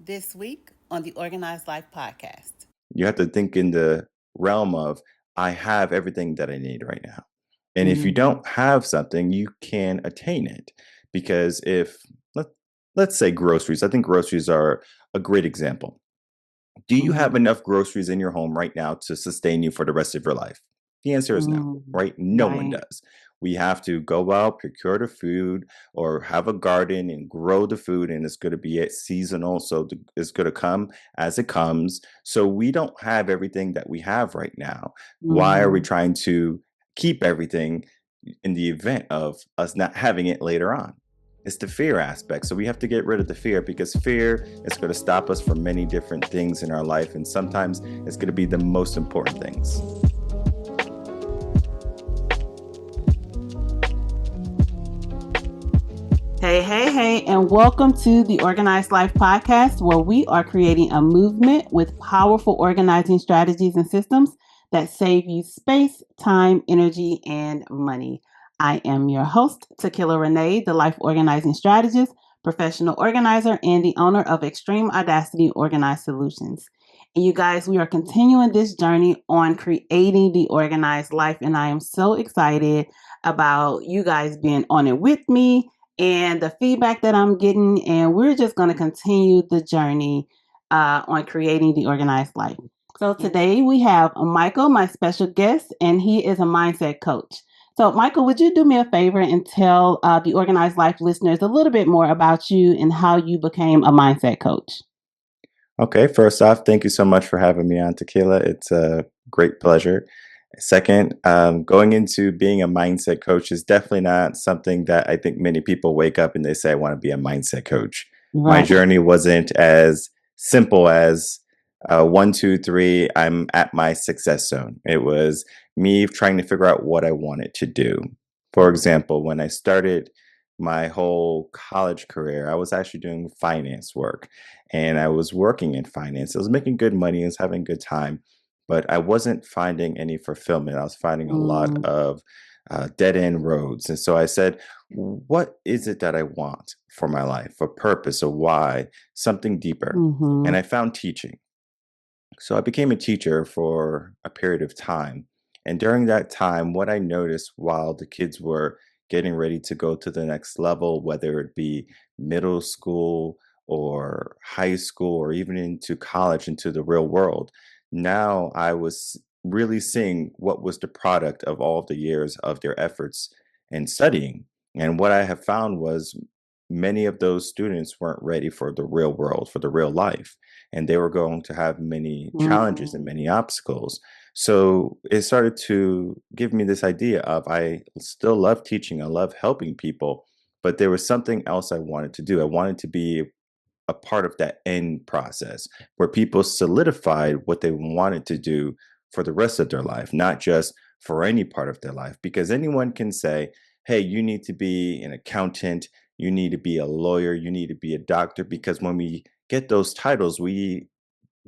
This week on the Organized Life podcast. You have to think in the realm of, I have everything that I need right now. And if you don't have something, you can attain it. Because if, let's say groceries, I think groceries are a great example. Do you have enough groceries in your home right now to sustain you for the rest of your life? The answer is no, right? No one does. We have to go out, procure the food, or have a garden and grow the food, and it's going to be seasonal, so it's going to come as it comes. So we don't have everything that we have right now. Why are we trying to keep everything in the event of us not having it later on? It's the fear aspect. So we have to get rid of the fear, because fear is going to stop us from many different things in our life. And sometimes it's going to be the most important things. Hey, and welcome to the Organized Life podcast, where we are creating a movement with powerful organizing strategies and systems that save you space, time, energy, and money. I am your host, TakillaRene, the life organizing strategist, professional organizer, and the owner of Xtreme Audacity Organized Solutions. And you guys, we are continuing this journey on creating the organized life, and I am so excited about you guys being on it with me and the feedback that I'm getting. And we're just going to continue the journey on creating the organized life. So today we have Michael, my special guest, and he is a mindset coach. So Michael, would you do me a favor and tell the Organized Life listeners a little bit more about you and how you became a mindset coach? Okay, first off, thank you so much for having me on, Takilla. It's a great pleasure. Second, going into being a mindset coach is definitely not something that I think many people wake up and they say, I want to be a mindset coach. My journey wasn't as simple as 1, 2, 3, I'm at my success zone. It was me trying to figure out what I wanted to do. For example, when I started my whole college career, I was actually doing finance work, and I was working in finance. I was making good money, I was having a good time, but I wasn't finding any fulfillment. I was finding a lot of dead end roads. And so I said, what is it that I want for my life? A purpose, a why, something deeper. And I found teaching. So I became a teacher for a period of time. And during that time, what I noticed while the kids were getting ready to go to the next level, whether it be middle school or high school or even into college, into the real world, now I was really seeing what was the product of all the years of their efforts in studying. And what I have found was many of those students weren't ready for the real world, for the real life, and they were going to have many challenges and many obstacles. So it started to give me this idea of, I still love teaching, I love helping people, but there was something else I wanted to do. I wanted to be a part of that end process where people solidified what they wanted to do for the rest of their life, not just for any part of their life. Because anyone can say, hey, you need to be an accountant, you need to be a lawyer, you need to be a doctor, because when we get those titles, we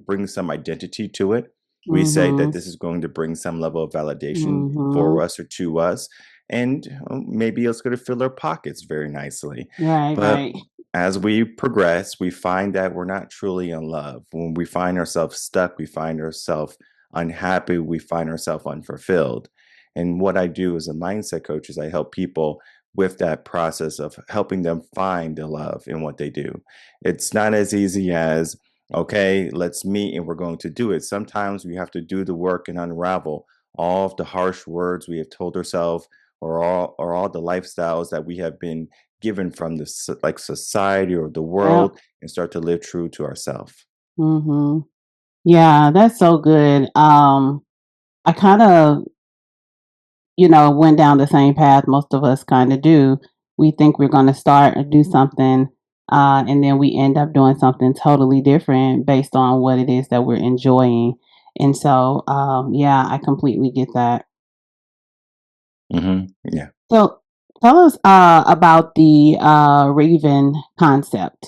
bring some identity to it. We say that this is going to bring some level of validation for us or to us. And maybe it's going to fill our pockets very nicely. But as we progress, we find that we're not truly in love. When we find ourselves stuck, we find ourselves unhappy, we find ourselves unfulfilled. And what I do as a mindset coach is I help people with that process of helping them find the love in what they do. It's not as easy as, okay, let's meet and we're going to do it. Sometimes we have to do the work and unravel all of the harsh words we have told ourselves, or all the lifestyles that we have been given from the like society or the world, and start to live true to ourselves. Yeah, that's so good. I kind of, went down the same path most of us kind of do. We think we're going to start or do something, and then we end up doing something totally different based on what it is that we're enjoying. And so, yeah, I completely get that. Yeah. So tell us about the Raven concept.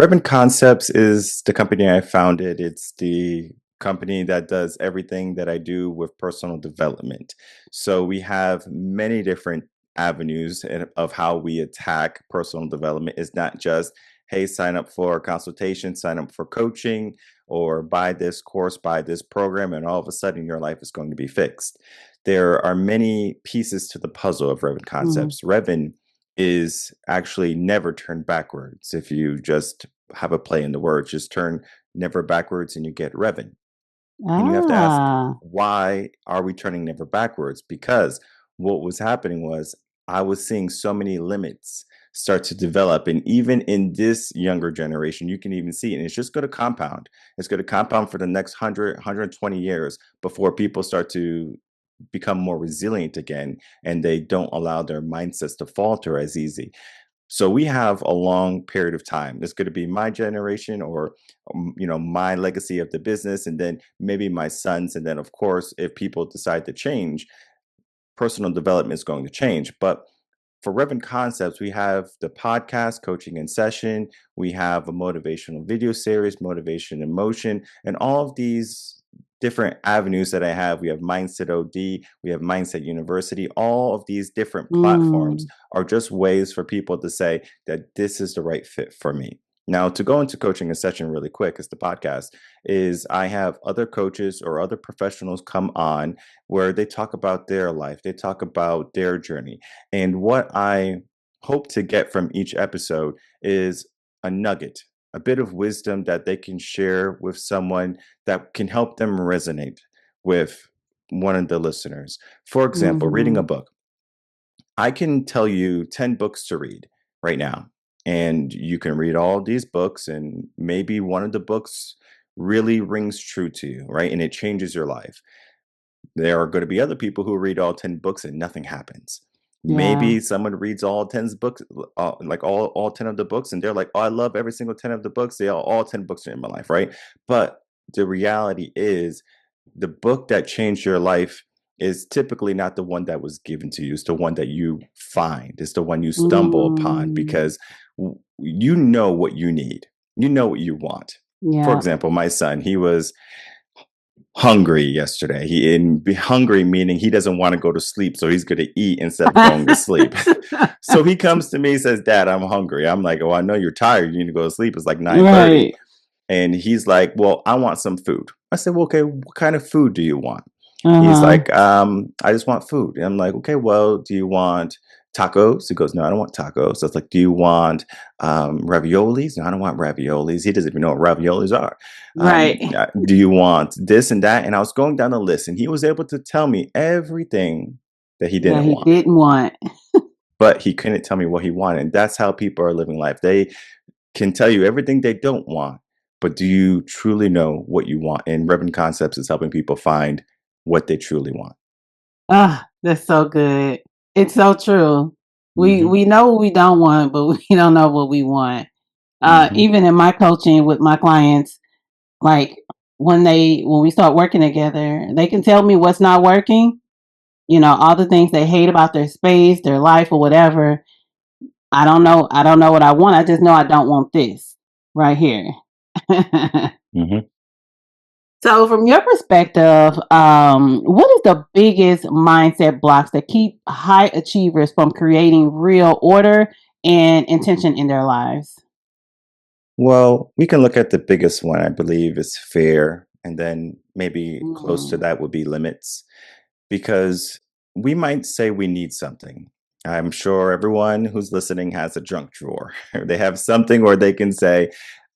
Rearden Concepts is the company I founded. It's the company that does everything that I do with personal development. So we have many different avenues of how we attack personal development. It's not just, hey, sign up for a consultation, sign up for coaching, or buy this course, buy this program, and all of a sudden your life is going to be fixed. There are many pieces to the puzzle of Revan Mm. concepts. Revan is actually never turn backwards. If you just have a play in the words, just turn never backwards and you get Revan. And you have to ask, Ah. why are we turning never backwards? Because what was happening was I was seeing so many limits start to develop. And even in this younger generation, you can even see it. And it's just going to compound. It's going to compound for the next 120 years before people start to become more resilient again and they don't allow their mindsets to falter as easy. So we have a long period of time. It's going to be my generation, or my legacy of the business, and then maybe my sons, and then of course, if people decide to change, personal development is going to change. But for Reverend Concepts, we have the podcast, Coaching in Session. We have a motivational video series, Motivation in Motion, and all of these different avenues that I have. We have Mindset OD, we have Mindset University. All of these different platforms Mm. are just ways for people to say that this is the right fit for me. Now, to go into Coaching in Session really quick, as the podcast is, I have other coaches or other professionals come on where they talk about their life, they talk about their journey. And what I hope to get from each episode is a nugget, a bit of wisdom that they can share with someone that can help them resonate with one of the listeners. For example, reading a Mhm. book. I can tell you 10 books to read right now, and you can read all these books, and maybe one of the books really rings true to you, right? And it changes your life. There are going to be other people who read all 10 books and nothing happens. Yeah. Maybe someone reads all 10 books, like all 10 of the books, and they're like, oh, I love every single 10 of the books. They all 10 books are in my life, right? But the reality is, the book that changed your life is typically not the one that was given to you. It's the one that you find. It's the one you stumble upon Mm. because you know what you need. You know what you want. For Yeah. example, my son, he was hungry yesterday. He in be hungry meaning he doesn't want to go to sleep, so he's going to eat instead of going to sleep. So he comes to me, says, "Dad, I'm hungry." I'm like, "Oh, I know you're tired. You need to go to sleep. It's like 9:30." Right. And he's like, "Well, I want some food." I said, "Well, okay, what kind of food do you want?" He's Uh-huh. like, I just want food." And I'm like, "Okay, well, do you want tacos?" He goes, "No, I don't want tacos." So it's like, "Do you want raviolis?" "No, I don't want raviolis." He doesn't even know what raviolis are. Right. Do you want this and that? And I was going down the list, and he was able to tell me everything that he Yeah, didn't he want, didn't want. but he couldn't tell me what he wanted. And that's how people are living life. They can tell you everything they don't want, but do you truly know what you want? And Reverend Concepts is helping people find what they truly want. Ah, that's so good. It's so true. We Hmm. we know what we don't want, but we don't know what we want. Hmm. Even in my coaching with my clients, like when we start working together, they can tell me what's not working. All the things they hate about their space, their life, or whatever. I don't know. I don't know what I want. I just know I don't want this right here. Hmm. So, from your perspective, what is the biggest mindset blocks that keep high achievers from creating real order and intention in their lives? Well, we can look at the biggest one, I believe, is fear. And then maybe close to Mm. that would be limits, because we might say we need something. I'm sure everyone who's listening has a junk drawer. They have something where they can say,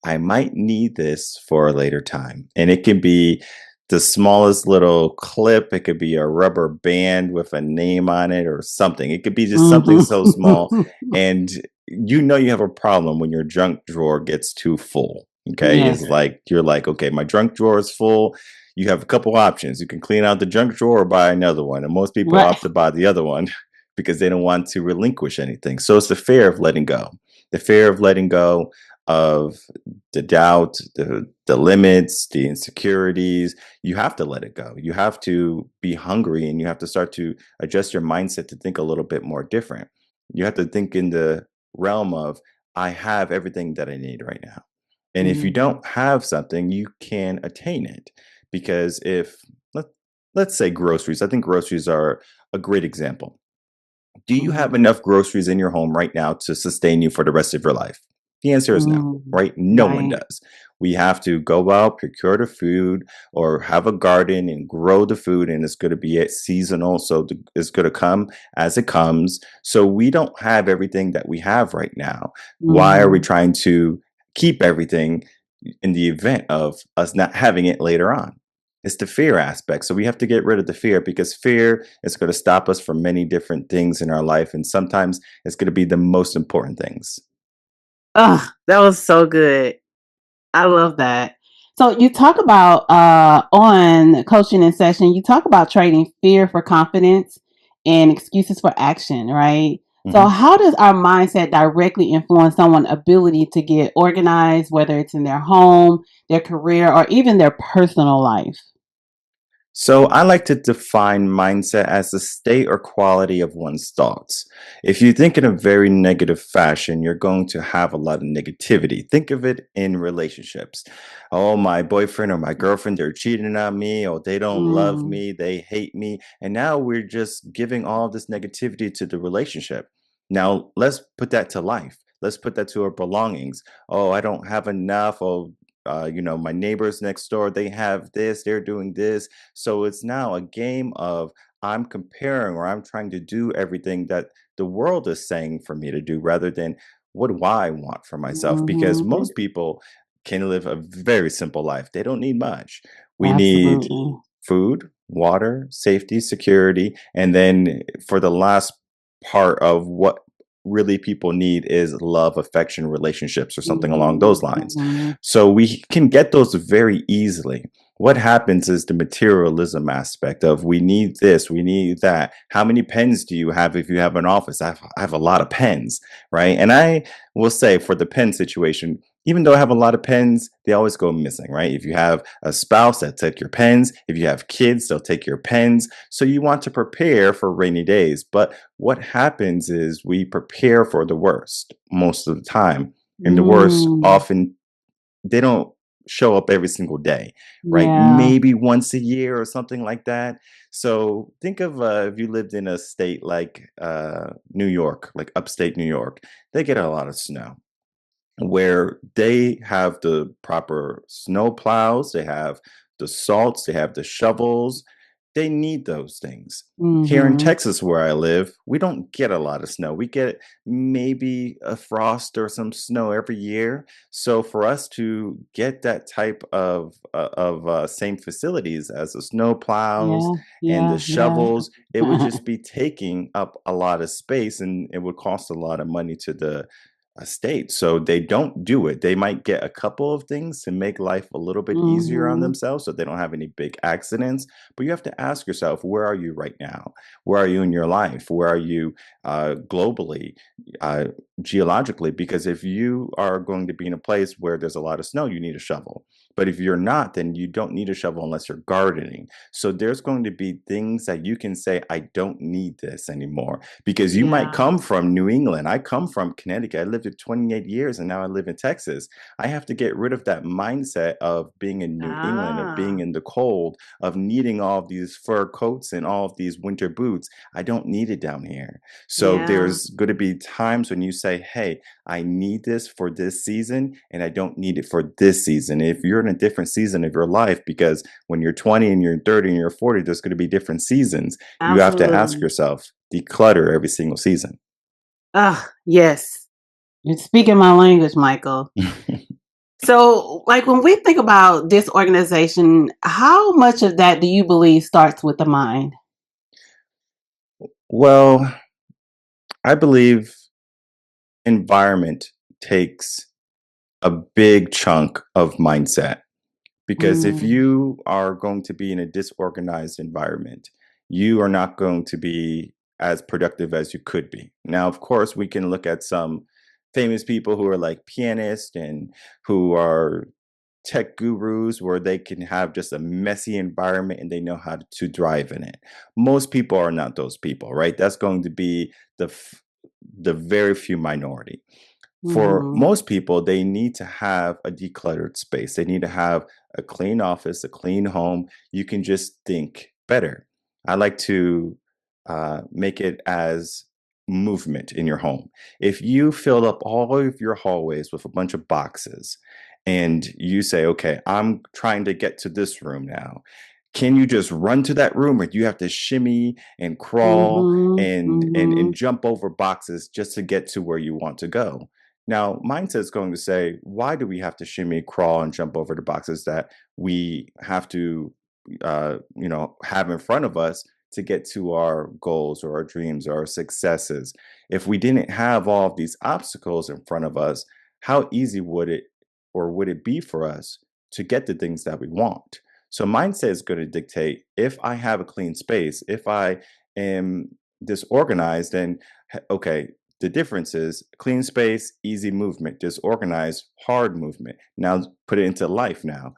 I might need this for a later time. And it can be the smallest little clip, it could be a rubber band with a name on it or something. It could be just something so small. Mhm. And you have a problem when your junk drawer gets too full. Okay. It's Yes. like you're like, okay, my junk drawer is full. You have a couple options. You can clean out the junk drawer or buy another one. And most people Right. opt to buy the other one because they don't want to relinquish anything. So it's the fear of letting go, the fear of letting go of the doubt, the limits, the insecurities. You have to let it go. You have to be hungry and you have to start to adjust your mindset to think a little bit more different. You have to think in the realm of, I have everything that I need right now. And if you Mhm. don't have something, you can attain it. Because if let, let's say groceries, I think groceries are a great example. Do you have Mhm. enough groceries in your home right now to sustain you for the rest of your life? The answer is no, Mm, right? No one right. does. We have to go out, procure the food, or have a garden and grow the food, and it's going to be seasonal. So it's going to come as it comes. So we don't have everything that we have right now. Why are we Mm, trying to keep everything in the event of us not having it later on? It's the fear aspect. So we have to get rid of the fear because fear is going to stop us from many different things in our life. And sometimes it's going to be the most important things. oh, that was so good. I love that. So you talk about on coaching in session, you talk about trading fear for confidence and excuses for action, right? So Mhm. how does our mindset directly influence someone's ability to get organized, whether it's in their home, their career, or even their personal life? So I like to define mindset as the state or quality of one's thoughts. If you think in a very negative fashion, you're going to have a lot of negativity. Think of it in relationships. Oh, my boyfriend or my girlfriend, they're cheating on me, or they don't love Mm, me, they hate me. And now we're just giving all this negativity to the relationship. Now, let's put that to life. Let's put that to our belongings. Oh, I don't have enough. Oh, my neighbors next door, they have this, they're doing this. So it's now a game of I'm comparing or I'm trying to do everything that the world is saying for me to do rather than what do I want for myself? Because mhm. most people can live a very simple life. They don't need much. We need Absolutely. food, water, safety, security, and then for the last part of what really people need is love, affection, relationships, or something along Mhm, those lines. mhm. So we can get those very easily. What happens is the materialism aspect of we need this, we need that. How many pens do you have if you have an office? I have a lot of pens, right? And I will say for the pen situation, even though I have a lot of pens, they always go missing, right? If you have a spouse, that take your pens. If you have kids, they'll take your pens. So you want to prepare for rainy days. But what happens is we prepare for the worst most of the time. And the worst Mm, often they don't show up every single day, right? yeah. Maybe once a year or something like that. So think of if you lived in a state like New York, like upstate New York, they get a lot of snow where they have the proper snow plows, they have the salts, they have the shovels. They need those things. Here in Mhm. Texas, where I live, we don't get a lot of snow. We get maybe a frost or some snow every year. So for us to get that type of same facilities as the snow plows Yeah, and the yeah, yeah. shovels, it would just be taking up a lot of space and it would cost a lot of money to the state. So they don't do it. They might get a couple of things to make life a little bit easier on Mhm. themselves so they don't have any big accidents. But you have to ask yourself, where are you right now? Where are you in your life? Where are you globally, uh, geologically? Because if you are going to be in a place where there's a lot of snow, you need a shovel. But if you're not, then you don't need a shovel unless you're gardening. So there's going to be things that you can say, I don't need this anymore because you might Yeah. come from New England. I come from Connecticut. I lived here 28 years and now I live in Texas. I have to get rid of that mindset of being in New England, of being Ah, in the cold, of needing all of these fur coats and all of these winter boots. I don't need it down here. So yeah. there's going to be times when you say, hey, I need this for this season and I don't need it for this season. If you're in a different season of your life, because when you're 20 and you're 30 and you're 40, there's going to be different seasons. You have to ask Absolutely. yourself, declutter every single season. Ah, yes. You're speaking my language, Michael. So, like when we think about disorganization, how much of that do you believe starts with the mind? Well, I believe environment takes a big chunk of mindset because if Mm, you are going to be in a disorganized environment, you are not going to be as productive as you could be. Now, of course, we can look at some famous people who are like pianists and who are tech gurus where they can have just a messy environment and they know how to thrive in it. Most people are not those people, right? That's going to be the very few minority. For mhm. most people, they need to have a decluttered space. They need to have a clean office, a clean home. You can just think better. I like to make it as movement in your home. If you fill up all of your hallways with a bunch of boxes and you say, okay, I'm trying to get to this room now. Can you just run to that room, or do you have to shimmy and crawl Mhm. and Mhm. jump over boxes just to get to where you want to go? Now, mindset's going to say, why do we have to shimmy, crawl, and jump over the boxes that we have to, have in front of us to get to our goals or our dreams or our successes? If we didn't have all of these obstacles in front of us, how easy would it be for us to get the things that we want? So mindset is going to dictate if I have a clean space, if I am disorganized, then okay, the difference is clean space, easy movement, disorganized, hard movement. Now put it into life now.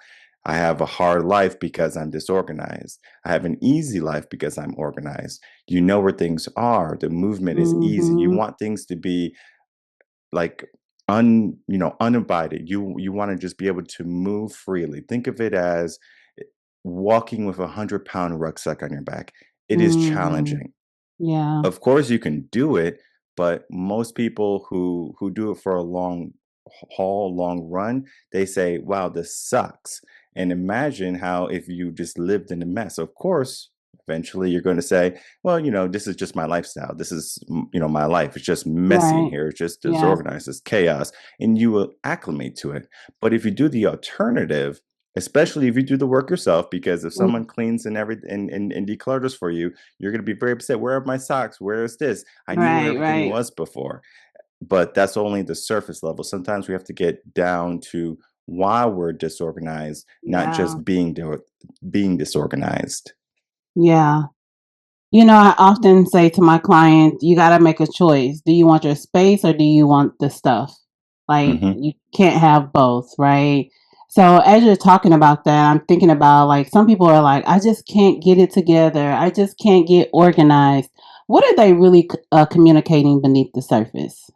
I have a hard life because I'm disorganized. I have an easy life because I'm organized. You know where things are. The movement is easy. You Mhm. want things to be like uninvited. You want to just be able to move freely. Think of it as walking with 100-pound rucksack on your back. It is Mhm. challenging. Yeah. Of course you can do it, but most people who do it for a long haul, long run, they say, "Wow, this sucks." And imagine how if you just lived in a mess. Of course, eventually you're going to say, "Well, this is just my lifestyle. This is, my life. It's just messy in Right. here. It's just Yeah. disorganized. It's chaos." And you will acclimate to it. But if you do the alternative, especially if you do the work yourself, because if Mm. someone cleans and everything and declutters for you, you're going to be very upset. Where are my socks? Where is this? I knew where Right, everything right. was before. But that's only the surface level. Sometimes we have to get down to why we're disorganized, not Yeah. just being disorganized. Yeah. I often say to my client, you got to make a choice. Do you want your space or do you want the stuff? Like, Hmm. you can't have both, right? So, as you're talking about that, I'm thinking about like some people are like, I just can't get it together. I just can't get organized. What are they really communicating beneath the surface?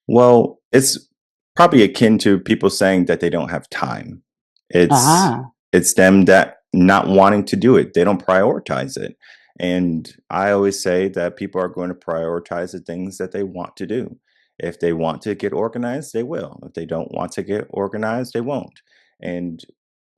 Well, it's probably akin to people saying that they don't have time. It's Ah, it's them that not wanting to do it. They don't prioritize it. And I always say that people are going to prioritize the things that they want to do. If they want to get organized, they will. If they don't want to get organized, they won't. And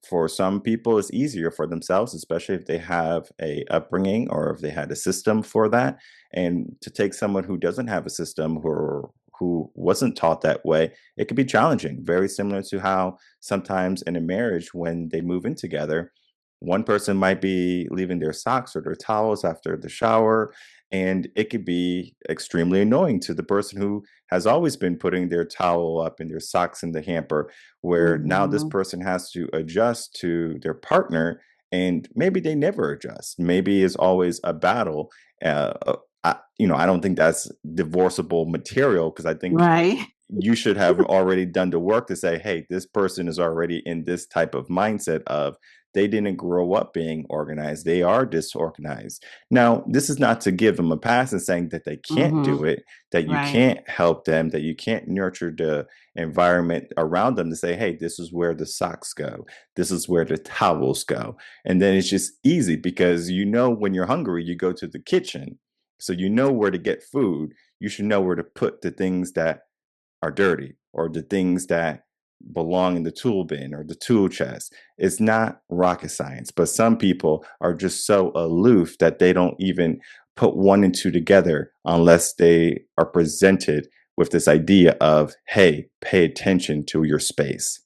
for some people, it's easier for themselves, especially if they have a upbringing or if they had a system for that. And to take someone who doesn't have a system or who wasn't taught that way, it could be challenging. Very similar to how sometimes in a marriage, when they move in together, one person might be leaving their socks or their towels after the shower, and it could be extremely annoying to the person who has always been putting their towel up and their socks in the hamper, where now this hmm, person has to adjust to their partner, and maybe they never adjust. Maybe it's always a battle. I don't think that's divorceable material, because I think right. you should have already done the work to say, hey, this person is already in this type of mindset of they didn't grow up being organized. They are disorganized. Now, this is not to give them a pass and saying that they can't Hmm. do it, that you Right. can't help them, that you can't nurture the environment around them to say, hey, this is where the socks go. This is where the towels go. And then it's just easy because when you're hungry, you go to the kitchen. So you know where to get food. You should know where to put the things that are dirty or the things that belong in the tool bin or the tool chest. It's not rocket science, but some people are just so aloof that they don't even put one and two together unless they are presented with this idea of, hey, pay attention to your space.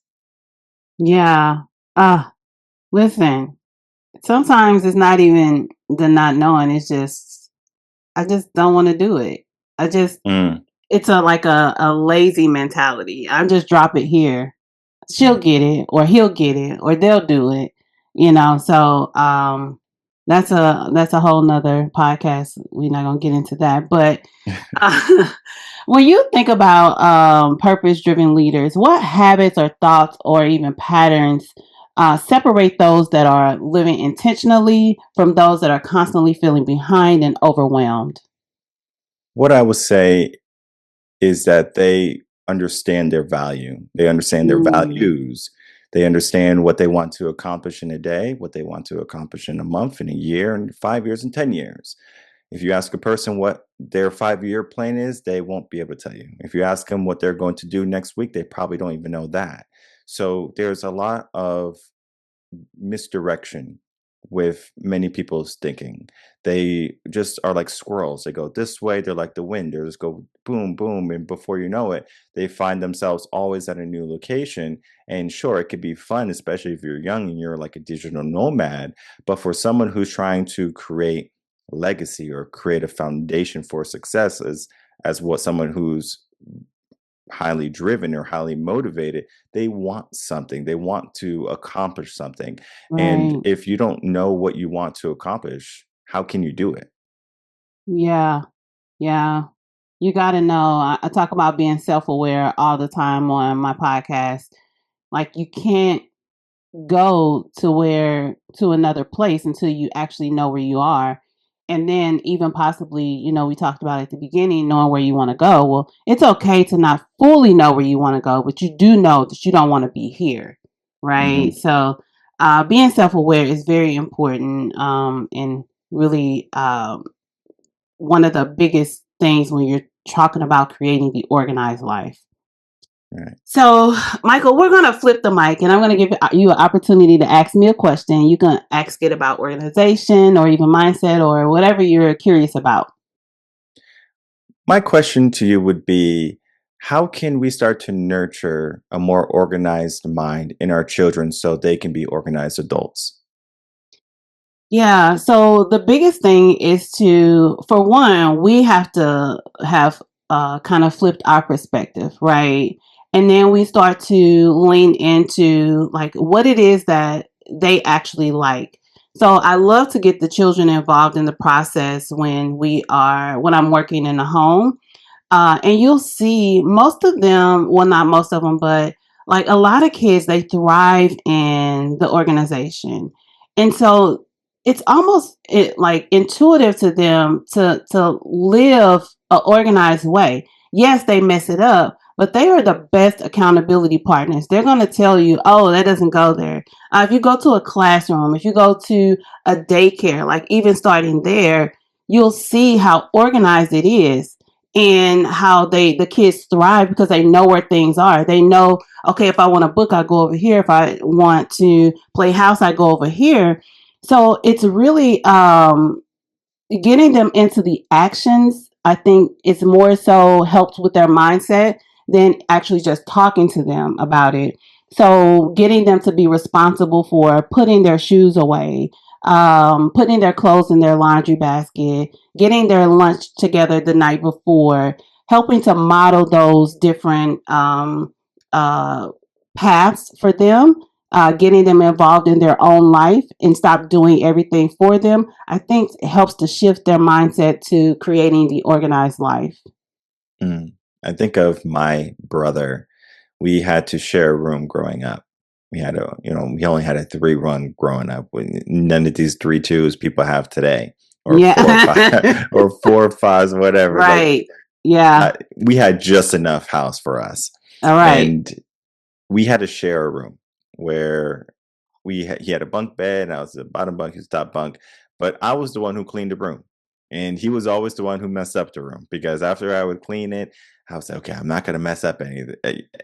Yeah. Listen, sometimes it's not even the not knowing. It's just, I just don't want to do it. I just, Mm. it's a lazy mentality. I just drop it here. She'll get it, or he'll get it, or they'll do it. So that's a whole nother podcast. We're not gonna get into that, but uh, when you think about purpose driven leaders, what habits or thoughts or even patterns separate those that are living intentionally from those that are constantly feeling behind and overwhelmed? What I would say is that they understand their value. They understand their Mm, values. They understand what they want to accomplish in a day, what they want to accomplish in a month, in a year, and 5 years, and 10 years. If you ask a person what their 5-year plan is, they won't be able to tell you. If you ask them what they're going to do next week, they probably don't even know that. So there's a lot of misdirection with many people's thinking. They just are like squirrels. They go this way, they're like the wind. They just go boom, boom. And before you know it, they find themselves always at a new location. And sure, it could be fun, especially if you're young and you're like a digital nomad. But for someone who's trying to create legacy or create a foundation for success as what someone who's highly driven or highly motivated, they want something, they want to accomplish something. And Right. if you don't know what you want to accomplish, how can you do it? Yeah. Yeah. You got to know. I talk about being self aware all the time on my podcast. Like, you can't go to another place until you actually know where you are. And then, even possibly, we talked about at the beginning, knowing where you want to go. Well, it's okay to not fully know where you want to go, but you do know that you don't want to be here. Right. Hmm. So, being self aware is very important, and really, one of the biggest things when you're talking about creating the organized life. Right. So, Michael, we're going to flip the mic, and I'm going to give you an opportunity to ask me a question. You can ask it about organization or even mindset or whatever you're curious about. My question to you would be, how can we start to nurture a more organized mind in our children so they can be organized adults? Yeah. So the biggest thing is for one, we have to have kind of flipped our perspective, right? And then we start to lean into like what it is that they actually like. So I love to get the children involved in the process when I'm working in the home. And you'll see most of them, well, not most of them, but like a lot of kids, they thrive in the organization. And so it's almost like intuitive to them to live an organized way. Yes, they mess it up, but they are the best accountability partners. They're going to tell you, oh, that doesn't go there. If you go to a classroom, if you go to a daycare, like even starting there, you'll see how organized it is and how the kids thrive because they know where things are. They know, okay, if I want a book, I go over here. If I want to play house, I go over here. So it's really getting them into the actions. I think it's more so helps with their mindset than actually just talking to them about it. So getting them to be responsible for putting their shoes away, putting their clothes in their laundry basket, getting their lunch together the night before, helping to model those different uh, paths for them, getting them involved in their own life and stop doing everything for them, I think it helps to shift their mindset to creating the organized life. Mm. I think of my brother. We had to share a room growing up. We only had a 3 run growing up. None of these 3 2s people have today, or 4 or 5, Yeah. or 4 or 5s, whatever. Like, Right. Yeah. we had just enough house for us, All right. and we had to share a room where he had a bunk bed, and I was the bottom bunk, his top bunk. But I was the one who cleaned the room, and he was always the one who messed up the room because after I would clean it, I was like, okay, I'm not gonna mess up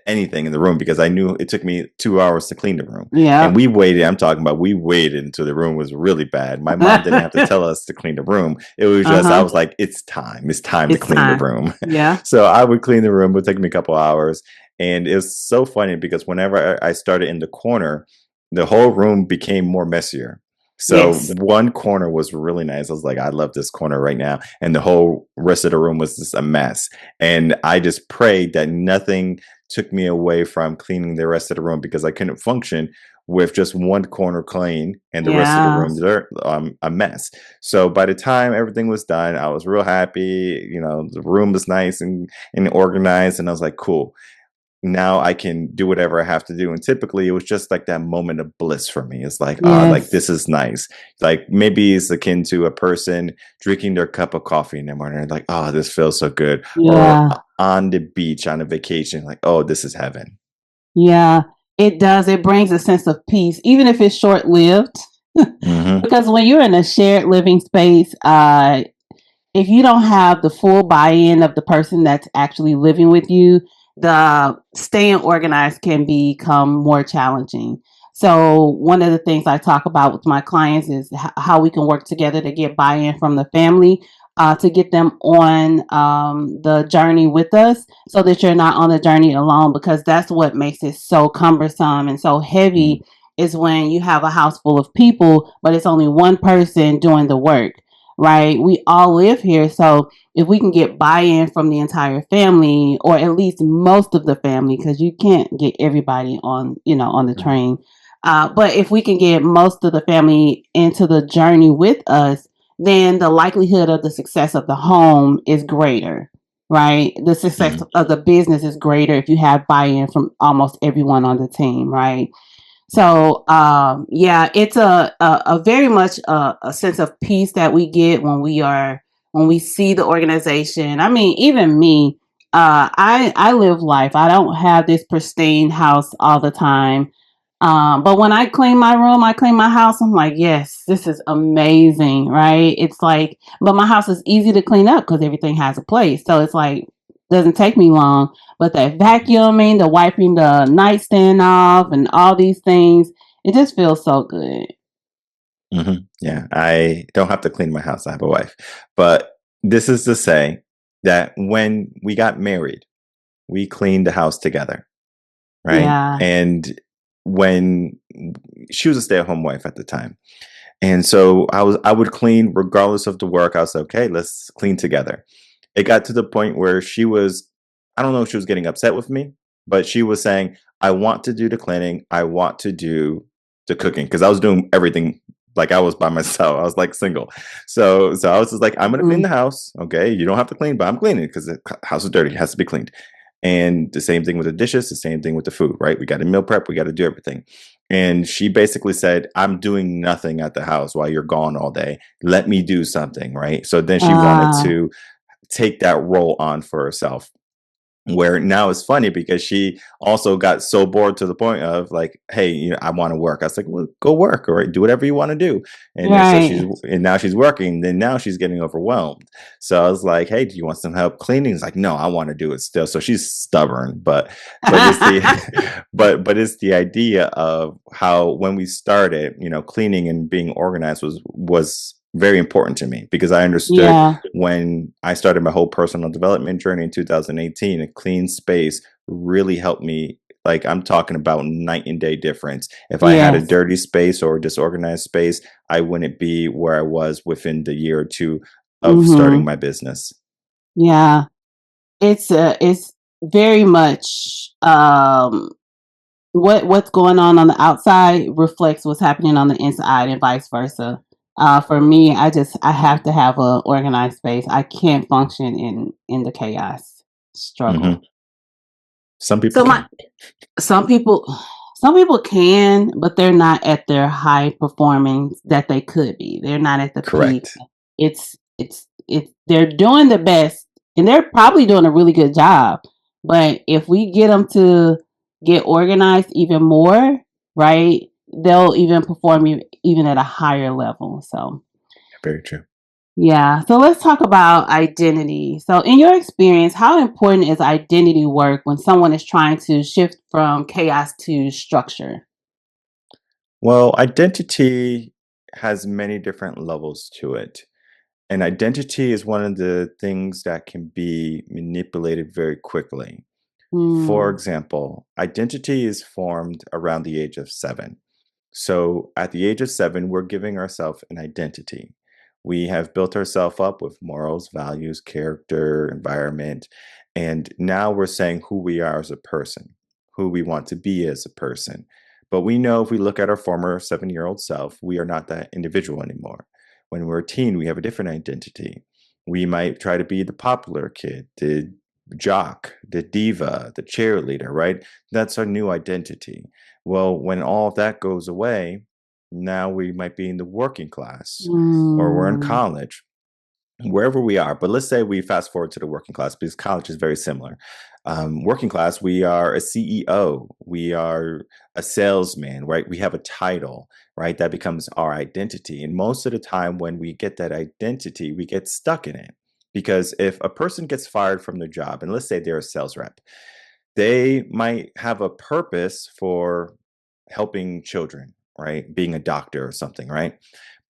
anything in the room because I knew it took me 2 hours to clean the room, and Yeah. we waited. I'm talking about we waited until the room was really bad. My mom didn't have to tell us to clean the room. It was just I Uh-huh. was like, it's time to It's clean the time. room. Yeah. So I would clean the room. It would take me a couple hours, and it was so funny because whenever I started in the corner, the whole room became more messier. So Yes. one corner was really nice. I was like, I love this corner right now. And the whole rest of the room was just a mess. And I just prayed that nothing took me away from cleaning the rest of the room because I couldn't function with just one corner clean and the rest of the Yeah. room a mess. So by the time everything was done, I was real happy. The room was nice and organized. And I was like, cool, now I can do whatever I have to do. And typically it was just like that moment of bliss for me. It's like, like Yes. this is nice. Like maybe it's akin to a person drinking their cup of coffee in the morning, like, oh, this feels so good. Or Yeah. on the beach on a vacation, like, oh, this is heaven. Yeah. It does. It brings a sense of peace, even if it's short lived. Hmm. Because when you're in a shared living space, if you don't have the full buy-in of the person that's actually living with you, the staying organized can become more challenging. So one of the things I talk about with my clients is how we can work together to get buy-in from the family, to get them on the journey with us, so that you're not on the journey alone, because that's what makes it so cumbersome and so Mm, heavy, is when you have a house full of people, but it's only one person doing the work, right? We all live here. So if we can get buy-in from the entire family, or at least most of the family, because you can't get everybody on, on the mhm, train. But if we can get most of the family into the journey with us, then the likelihood of the success of the home is greater, right? The success mhm, of the business is greater if you have buy-in from almost everyone on the team, right? So yeah, it's a very much a sense of peace that we get when we see the organization. I mean, even me, I live life. I don't have this pristine house all the time. But when I clean my room, I clean my house, I'm like, yes, this is amazing, right? It's like, but my house is easy to clean up because everything has a place. So it's like, doesn't take me long. But that vacuuming, the wiping the nightstand off, and all these things, it just feels so good. mhm. Yeah, I don't have to clean my house. I have a wife. But this is to say that when we got married, we cleaned the house together, right? Yeah. And when she was a stay-at-home wife at the time. And so I would clean regardless of the work. I was like, okay, let's clean together. It got to the point where she was, I don't know if she was getting upset with me, but she was saying, I want to do the cleaning. I want to do the cooking, because I was doing everything like I was by myself. I was like single. So I was just like, I'm gonna clean Hmm. the house. Okay. You don't have to clean, but I'm cleaning because the house is dirty. It has to be cleaned. And the same thing with the dishes, the same thing with the food, right? We got to meal prep, we got to do everything. And she basically said, I'm doing nothing at the house while you're gone all day. Let me do something, right? So then she wanted Uh, to take that role on for herself, where now it's funny because she also got so bored to the point of like, hey, I want to work. I was like, well, go work, all right, do whatever you want to do. And then so right. now she's working, then now she's getting overwhelmed. So I was like, hey, do you want some help cleaning? It's like, no, I want to do it still. So she's stubborn, but it's the but it's the idea of how when we started, cleaning and being organized was very important to me, because I understood Yeah. when I started my whole personal development journey in 2018, a clean space really helped me. Like, I'm talking about night and day difference. If I had a Yes. dirty space or a disorganized space, I wouldn't be where I was within the year or two of starting Hmm. my business. Yeah. It's very much what's going on the outside reflects what's happening on the inside, and vice versa. For me, I have to have a organized space. I can't function in the chaos. Hmm. Struggle. Some people So can. some people some people can, but they're not at their high performing that they could be. They're not at the peak. Correct. It's they're doing the best, and they're probably doing a really good job. But if we get them to get organized even more, right, they'll even perform even at a higher level. So Very true. yeah. So let's talk about identity. So, in your experience, how important is identity work when someone is trying to shift from chaos to structure? Well, identity has many different levels to it. And identity is one of the things that can be manipulated very quickly. For Mm, example, identity is formed around the age of 7. So at the age of 7, we're giving ourselves an identity. We have built ourselves up with morals, values, character, environment, and now we're saying who we are as a person, who we want to be as a person. But we know if we look at our former 7-year-old self, we are not that individual anymore. When we're a teen, we have a different identity. We might try to be the popular kid, the jock, the diva, the cheerleader, right? That's our new identity. Well, when all of that goes away, now we might be in the working class or we're in mm, college, wherever we are. But let's say we fast forward to the working class, because college is very similar. Working class, we are a CEO, we are a salesman, right? We have a title, right? That becomes our identity. And most of the time, when we get that identity, we get stuck in it. Because if a person gets fired from their job, and let's say they're a sales rep, they might have a purpose for helping children, right? Being a doctor or something, right?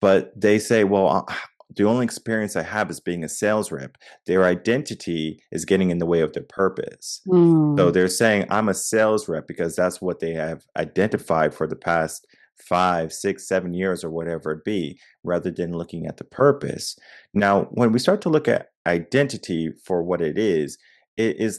But they say, well, the only experience I have is being a sales rep. Their identity is getting in the way of their purpose. So Mm. they're saying, I'm a sales rep because that's what they have identified for the past 5, 6, 7 years or whatever it be, rather than looking at the purpose. Now, when we start to look at identity for what it is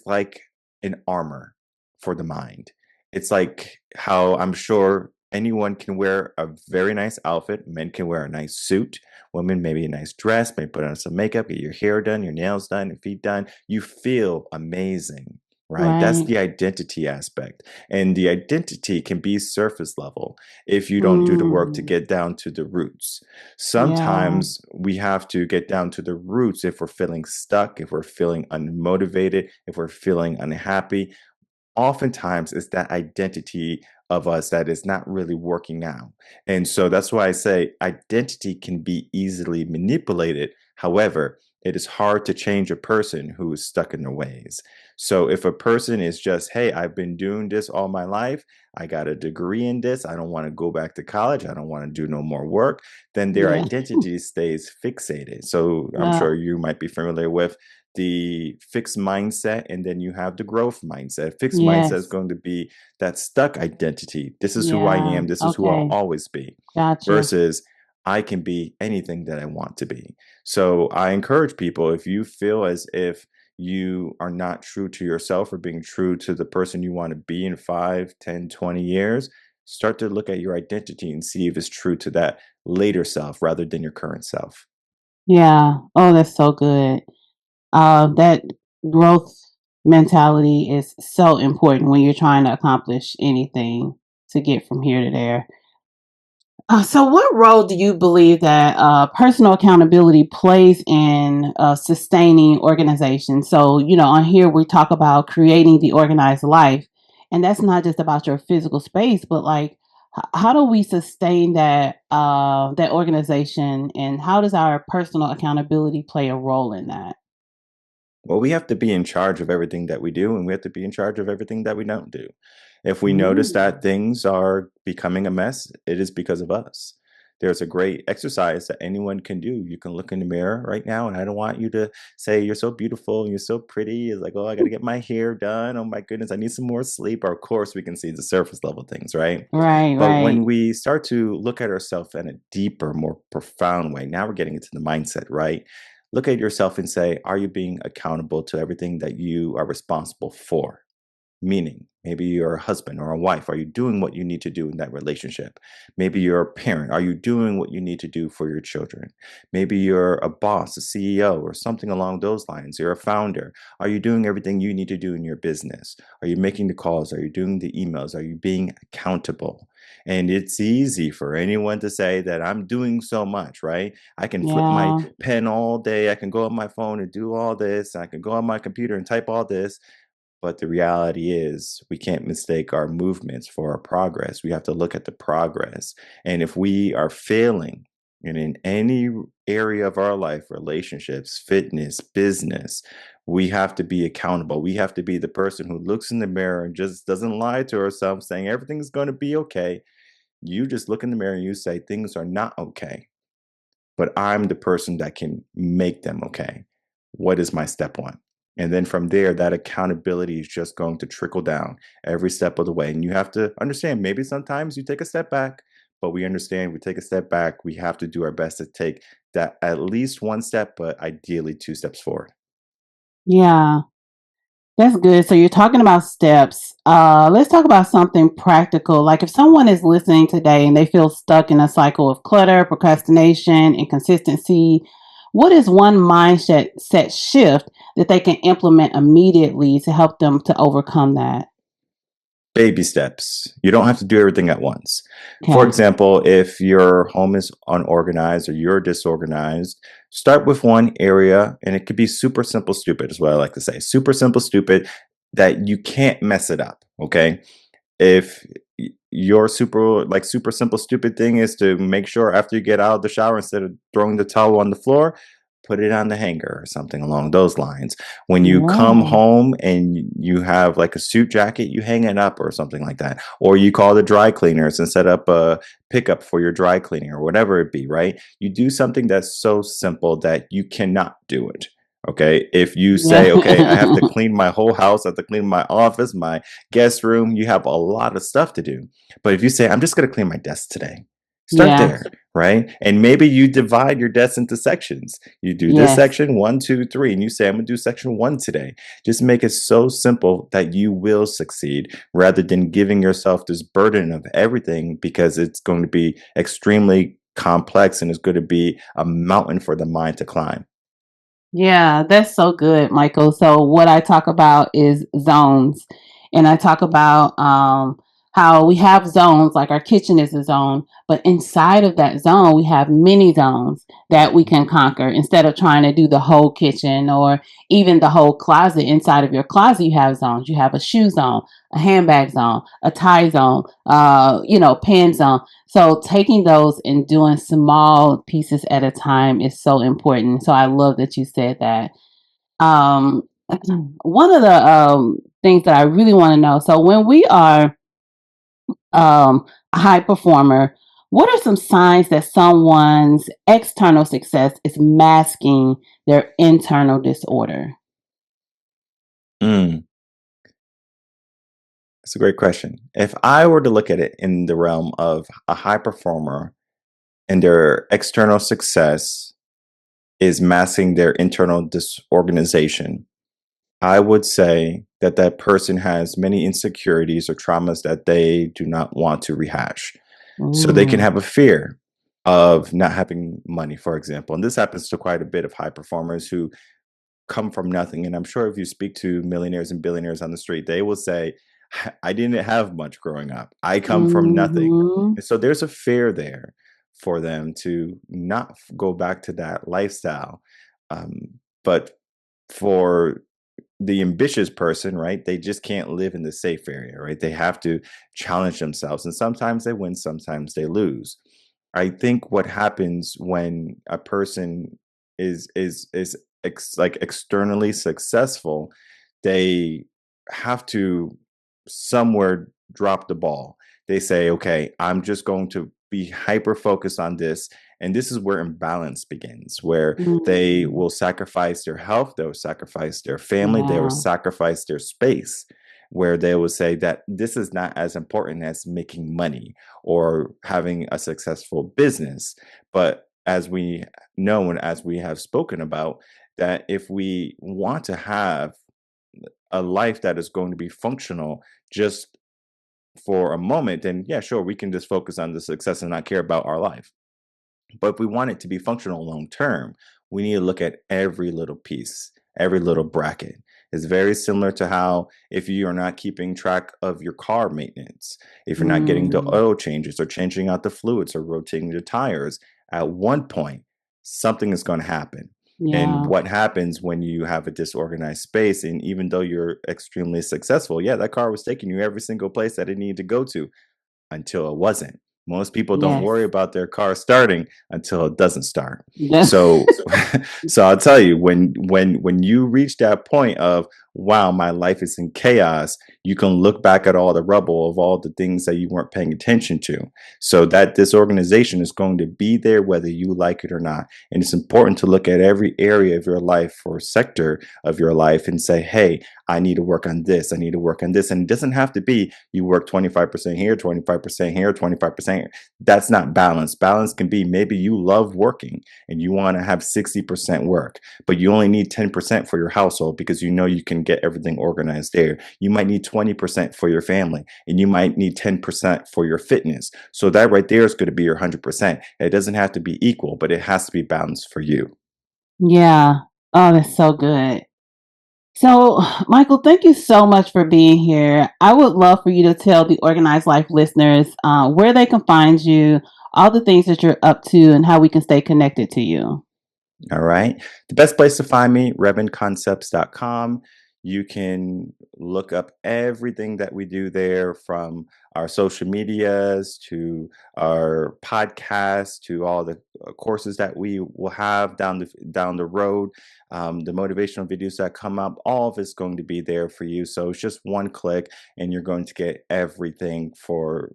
like an armor for the mind. It's like how I'm sure anyone can wear a very nice outfit. Men can wear a nice suit. Women, maybe a nice dress, maybe put on some makeup, get your hair done, your nails done, your feet done. You feel amazing, right? That's Right. the identity aspect. And the identity can be surface level if you don't do the work to Mm. get down to the roots. Yeah. Sometimes we have to get down to the roots if we're feeling stuck, if we're feeling unmotivated, if we're feeling unhappy. Oftentimes it's that identity of us that is not really working out. And so that's why I say identity can be easily manipulated. However, it is hard to change a person who is stuck in their ways. So if a person is just, hey, I've been doing this all my life, I got a degree in this, I don't want to go back to college, I don't want to do no more work, then their Yeah. identity stays fixated. So I'm Yeah. sure you might be familiar with the fixed mindset, and then you have the growth mindset. Fixed mindset is Yes. going to be that stuck identity. This is who I Yeah. am, this is who I'll Okay. always be, Gotcha. versus I can be anything that I want to be. So I encourage people, if you feel as if you are not true to yourself or being true to the person you want to be in 5, 10, 20 years, start to look at your identity and see if it's true to that later self rather than your current self. Yeah. Oh, that's so good. That growth mentality is so important when you're trying to accomplish anything to get from here to there. So, what role do you believe that personal accountability plays in sustaining organization? So, on here we talk about creating the organized life, and that's not just about your physical space, but like, how do we sustain that organization, and how does our personal accountability play a role in that? Well, we have to be in charge of everything that we do, and we have to be in charge of everything that we don't do. If we notice that Mm. things are becoming a mess, it is because of us. There's a great exercise that anyone can do. You can look in the mirror right now, and I don't want you to say, you're so beautiful, you're so pretty. It's like, oh, I got to get my hair done. Oh my goodness, I need some more sleep. Or, of course, we can see the surface level things, right? Right, But right. when we start to look at ourselves in a deeper, more profound way, now we're getting into the mindset, right? Look at yourself and say, are you being accountable to everything that you are responsible for? Meaning, maybe you're a husband or a wife. Are you doing what you need to do in that relationship? Maybe you're a parent. Are you doing what you need to do for your children? Maybe you're a boss, a CEO, or something along those lines. You're a founder. Are you doing everything you need to do in your business? Are you making the calls? Are you doing the emails? Are you being accountable? And it's easy for anyone to say that I'm doing so much, right? I can flip my Yeah, pen all day. I can go on my phone and do all this. I can go on my computer and type all this. But the reality is, we can't mistake our movements for our progress. We have to look at the progress. And if we are failing and in any area of our life, relationships, fitness, business, we have to be accountable. We have to be the person who looks in the mirror and just doesn't lie to ourselves saying everything's going to be okay. You just look in the mirror and you say things are not okay, but I'm the person that can make them okay. What is my step one? And then from there, that accountability is just going to trickle down every step of the way. And you have to understand, maybe sometimes you take a step back, but we understand we take a step back. We have to do our best to take that at least one step, but ideally 2 steps forward. yeah. That's good. So you're talking about steps. Let's talk about something practical. Like if someone is listening today and they feel stuck in a cycle of clutter, procrastination, inconsistency, what is one mindset set shift that they can implement immediately to help them to overcome that? Baby steps. You don't have to do everything at once. For Okay. example, if your home is unorganized or you're disorganized, start with one area, and it could be super simple, stupid, is what I like to say. Super simple, stupid, that you can't mess it up. Okay. If your super simple, stupid thing is to make sure after you get out of the shower, instead of throwing the towel on the floor, put it on the hanger or something along those lines. When you come Yeah. home and you have like a suit jacket, you hang it up or something like that. Or you call the dry cleaners and set up a pickup for your dry cleaning or whatever it be, right? You do something that's so simple that you cannot do it. Okay. If you Yeah. say, okay, I have to clean my whole house, I have to clean my office, my guest room, you have a lot of stuff to do. But if you say, I'm just going to clean my desk today, start Yeah. there, right? And maybe you divide your desk into sections. You do this Yes. section, 1, 2, 3, and you say, I'm going to do section 1 today. Just make it so simple that you will succeed rather than giving yourself this burden of everything, because it's going to be extremely complex and it's going to be a mountain for the mind to climb. Yeah, that's so good, Michael. So what I talk about is zones. And I talk about how we have zones, like our kitchen is a zone, but inside of that zone, we have many zones that we can conquer instead of trying to do the whole kitchen or even the whole closet. Inside of your closet, you have zones. You have a shoe zone, a handbag zone, a tie zone, pen zone. So taking those and doing small pieces at a time is so important. So I love that you said that. Um, one of the things that I really want to know. So when we are a high performer, what are some signs that someone's external success is masking their internal disorder? Mm, that's a great question. If I were to look at it in the realm of a high performer and their external success is masking their internal disorganization, I would say that that person has many insecurities or traumas that they do not want to rehash. So they can Mm, have a fear of not having money, for example. And this happens to quite a bit of high performers who come from nothing. And I'm sure if you speak to millionaires and billionaires on the street, they will say, I didn't have much growing up. I come from nothing. mhm, And so there's a fear there for them to not go back to that lifestyle. But for the ambitious person, right? They just can't live in the safe area, right? They have to challenge themselves. And sometimes they win, sometimes they lose. I think what happens when a person is like externally successful, they have to somewhere drop the ball. They say, okay, I'm just going to be hyper focused on this. And this is where imbalance begins, where they mm, will sacrifice their health, they will sacrifice their family, they will yeah, sacrifice their space, where they will say that this is not as important as making money or having a successful business. But as we know and as we have spoken about, that if we want to have a life that is going to be functional just for a moment, then yeah, sure, we can just focus on the success and not care about our life. But if we want it to be functional long term, we need to look at every little piece, every little bracket. It's very similar to how if you are not keeping track of your car maintenance, if you're not getting the mm, oil changes or changing out the fluids or rotating the tires, at one point, something is going to happen. And yeah, what happens when you have a disorganized space? And even though you're extremely successful, yeah, that car was taking you every single place that it needed to go to until it wasn't. Most people don't yes. worry about their car starting until it doesn't start. That's So so I'll tell you, when you reach that point of wow, my life is in chaos, you can look back at all the rubble of all the things that you weren't paying attention to. So that disorganization is going to be there whether you like it or not. And it's important to look at every area of your life or sector of your life and say, hey, I need to work on this. I need to work on this. And it doesn't have to be you work 25% here, 25% here, 25% here. That's not balance. Balance can be maybe you love working and you want to have 60% work, but you only need 10% for your household because you know you can get everything organized there. You might need 20% for your family and you might need 10% for your fitness. So that right there is going to be your 100%. It doesn't have to be equal, but it has to be balanced for you. yeah. Oh, that's so good. So, Michael, thank you so much for being here. I would love for you to tell the Organized Life listeners where they can find you, all the things that you're up to, and how we can stay connected to you. All right. The best place to find me, revenconcepts.com. You can look up everything that we do there, from our social medias to our podcasts to all the courses that we will have down the road. The motivational videos that come up, all of it's going to be there for you. So it's just one click, and you're going to get everything for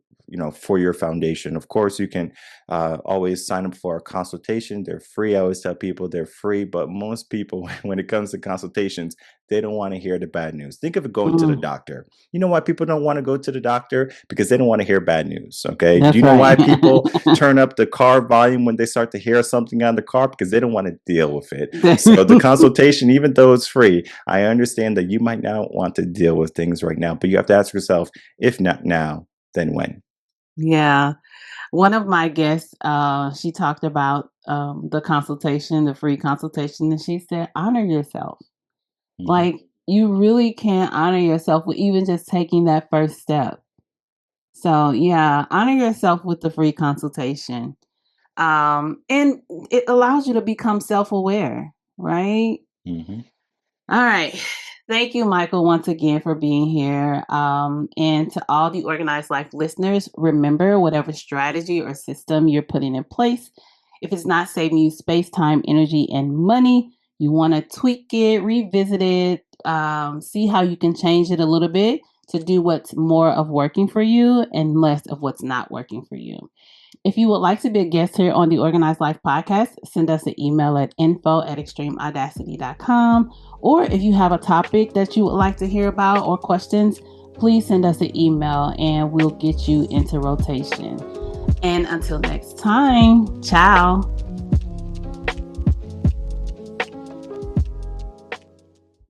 your foundation. Of course, you can always sign up for a consultation. They're free. I always tell people they're free, but most people, when it comes to consultations, they don't want to hear the bad news. Think of it going to the doctor. You know why people don't want to go to the doctor? Because they don't want to hear bad news. Okay. That's Do you know why right. people turn up the car volume when they start to hear something on the car? Because they don't want to deal with it. So the consultation, even though it's free, I understand that you might not want to deal with things right now, but you have to ask yourself, if not now, then when? Yeah. One of my guests, she talked about the consultation, the free consultation, and she said, honor yourself. Mhm. Like, you really can't honor yourself with even just taking that first step. So, yeah, honor yourself with the free consultation. And it allows you to become self aware, right? Mhm. All right. Thank you, Michael, once again for being here. And to all the Organized Life listeners, remember, whatever strategy or system you're putting in place, if it's not saving you space, time, energy, and money, you want to tweak it, revisit it, see how you can change it a little bit to do what's more of working for you and less of what's not working for you. If you would like to be a guest here on the Organized Life podcast, send us an email at info@xtremeaudacity.com. Or if you have a topic that you would like to hear about or questions, please send us an email and we'll get you into rotation. And until next time, ciao.